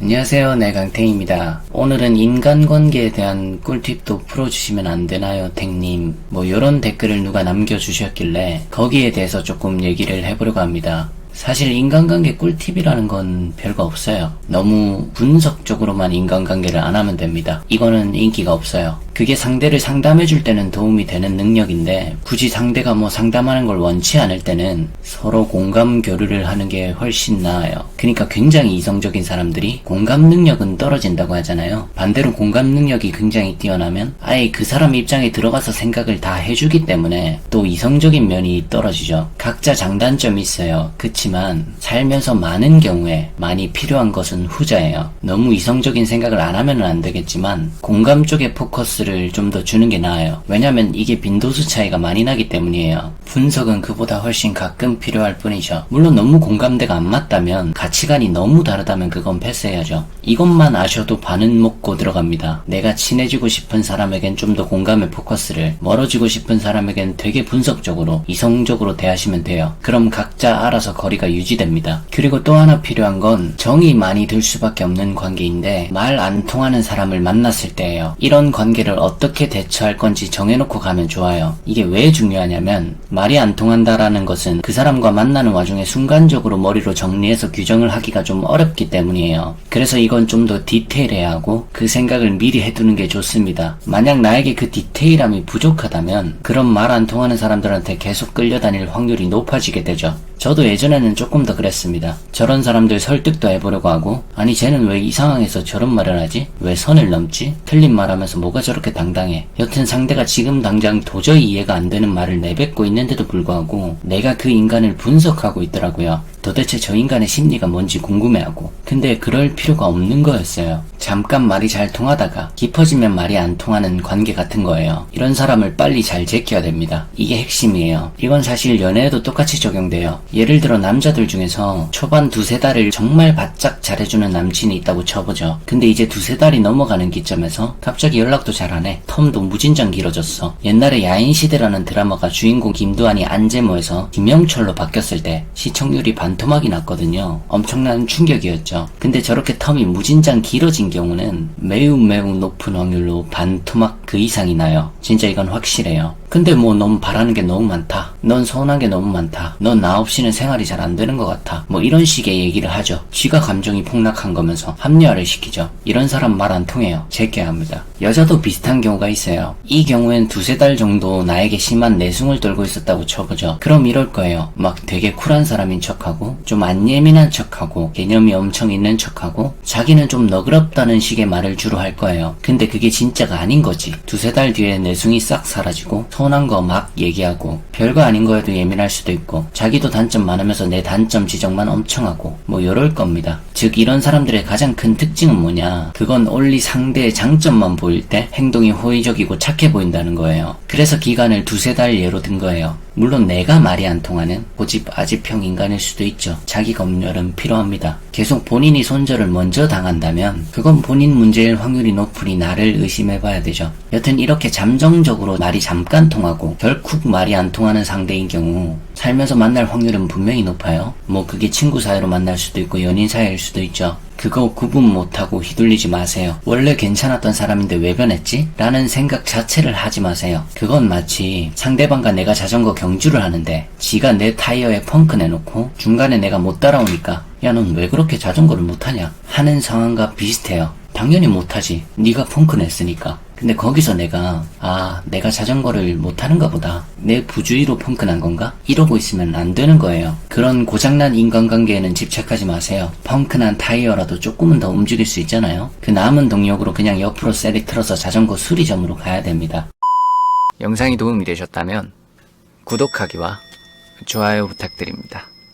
안녕하세요, 네, 강탱입니다. 오늘은 인간관계에 대한 꿀팁도 풀어주시면 안되나요, 탱님? 요런 댓글을 누가 남겨주셨길래 거기에 대해서 조금 얘기를 해보려고 합니다. 사실 인간관계 꿀팁이라는 건 별거 없어요. 너무 분석적으로만 인간관계를 안 하면 됩니다. 이거는 인기가 없어요. 그게 상대를 상담해줄 때는 도움이 되는 능력인데 굳이 상대가 상담하는 걸 원치 않을 때는 서로 공감 교류를 하는 게 훨씬 나아요. 그러니까 굉장히 이성적인 사람들이 공감 능력은 떨어진다고 하잖아요. 반대로 공감 능력이 굉장히 뛰어나면 아예 그 사람 입장에 들어가서 생각을 다 해주기 때문에 또 이성적인 면이 떨어지죠. 각자 장단점이 있어요. 그치만 살면서 많은 경우에 많이 필요한 것은 후자예요. 너무 이성적인 생각을 안 하면 안 되겠지만 공감 쪽에 포커스를 좀 더 주는 게 나아요. 왜냐면 이게 빈도수 차이가 많이 나기 때문이에요. 분석은 그보다 훨씬 가끔 필요할 뿐이죠. 물론 너무 공감대가 안 맞다면, 가치관이 너무 다르다면 그건 패스해야죠. 이것만 아셔도 반은 먹고 들어갑니다. 내가 친해지고 싶은 사람에겐 좀 더 공감의 포커스를, 멀어지고 싶은 사람에겐 되게 분석적으로 이성적으로 대하시면 돼요. 그럼 각자 알아서 거리가 유지됩니다. 그리고 또 하나 필요한 건 정이 많이 들 수밖에 없는 관계인데 말 안 통하는 사람을 만났을 때예요. 이런 관계를 어떻게 대처할 건지 정해놓고 가면 좋아요. 이게 왜 중요하냐면 말이 안 통한다라는 것은 그 사람과 만나는 와중에 순간적으로 머리로 정리해서 규정을 하기가 좀 어렵기 때문이에요. 그래서 이건 좀 더 디테일해야 하고 그 생각을 미리 해두는 게 좋습니다. 만약 나에게 그 디테일함이 부족하다면 그런 말 안 통하는 사람들한테 계속 끌려다닐 확률이 높아지게 되죠. 저도 예전에는 조금 더 그랬습니다. 저런 사람들 설득도 해보려고 하고, 아니 쟤는 왜 이 상황에서 저런 말을 하지? 왜 선을 넘지? 틀린 말하면서 뭐가 저렇게 당당해? 여튼 상대가 지금 당장 도저히 이해가 안 되는 말을 내뱉고 있는데도 불구하고 내가 그 인간을 분석하고 있더라고요. 도대체 저 인간의 심리가 뭔지 궁금해하고. 근데 그럴 필요가 없는 거였어요. 잠깐 말이 잘 통하다가 깊어지면 말이 안 통하는 관계 같은 거예요. 이런 사람을 빨리 잘 제껴야 됩니다. 이게 핵심이에요. 이건 사실 연애에도 똑같이 적용돼요. 예를 들어 남자들 중에서 초반 두세 달을 정말 바짝 잘해주는 남친이 있다고 쳐보죠. 근데 이제 두세 달이 넘어가는 기점에서 갑자기 연락도 잘 안 해. 텀도 무진장 길어졌어. 옛날에 야인시대라는 드라마가 주인공 김두한이 안재모에서 김영철로 바뀌었을 때 시청률이 반토막이 났거든요. 엄청난 충격이었죠. 근데 저렇게 텀이 무진장 길어진 경우는 매우 높은 확률로 반토막 그 이상이 나요. 진짜 이건 확실해요. 근데 너무 바라는 게 너무 많다. 넌 서운한 게 너무 많다. 넌 나 없이는 생활이 잘 안 되는 것 같아. 이런 식의 얘기를 하죠. 쥐가 감정이 폭락한 거면서 합리화를 시키죠. 이런 사람 말 안 통해요. 제껴야 합니다. 여자도 비슷한 경우가 있어요. 이 경우엔 두세 달 정도 나에게 심한 내숭을 떨고 있었다고 쳐보죠. 그럼 이럴 거예요. 되게 쿨한 사람인 척하고 좀 안 예민한 척하고 개념이 엄청 있는 척하고 자기는 좀 너그럽다는 식의 말을 주로 할 거예요. 근데 그게 진짜가 아닌 거지. 두세 달 뒤에 내숭이 싹 사라지고 서운한 거 막 얘기하고 별거 아닌 거에도 예민할 수도 있고 자기도 단점 많으면서 내 단점 지적만 엄청 하고 이럴 겁니다. 즉 이런 사람들의 가장 큰 특징은 뭐냐, 그건 only 상대의 장점만 보일 때 행동이 호의적이고 착해 보인다는 거예요. 그래서 기간을 두세 달 예로 든 거예요. 물론 내가 말이 안 통하는 고집 아집형 인간일 수도 있죠. 자기 검열은 필요합니다. 계속 본인이 손절을 먼저 당한다면 그건 본인 문제일 확률이 높으니 나를 의심해봐야 되죠. 여튼 이렇게 잠정적으로 말이 잠깐 통하고 결국 말이 안 통하는 상대인 경우 살면서 만날 확률은 분명히 높아요. 그게 친구 사이로 만날 수도 있고 연인 사이일 수도 있죠. 그거 구분 못하고 휘둘리지 마세요. 원래 괜찮았던 사람인데 왜 변했지? 라는 생각 자체를 하지 마세요. 그건 마치 상대방과 내가 자전거 경주를 하는데 지가 내 타이어에 펑크 내놓고 중간에 내가 못 따라오니까 야, 넌 왜 그렇게 자전거를 못하냐? 하는 상황과 비슷해요. 당연히 못하지. 네가 펑크 냈으니까. 근데 거기서 내가 내가 자전거를 못하는가 보다. 내 부주의로 펑크난 건가? 이러고 있으면 안 되는 거예요. 그런 고장난 인간관계에는 집착하지 마세요. 펑크난 타이어라도 조금은 더 움직일 수 있잖아요. 그 남은 동력으로 그냥 옆으로 세게 틀어서 자전거 수리점으로 가야 됩니다. 영상이 도움이 되셨다면 구독하기와 좋아요 부탁드립니다.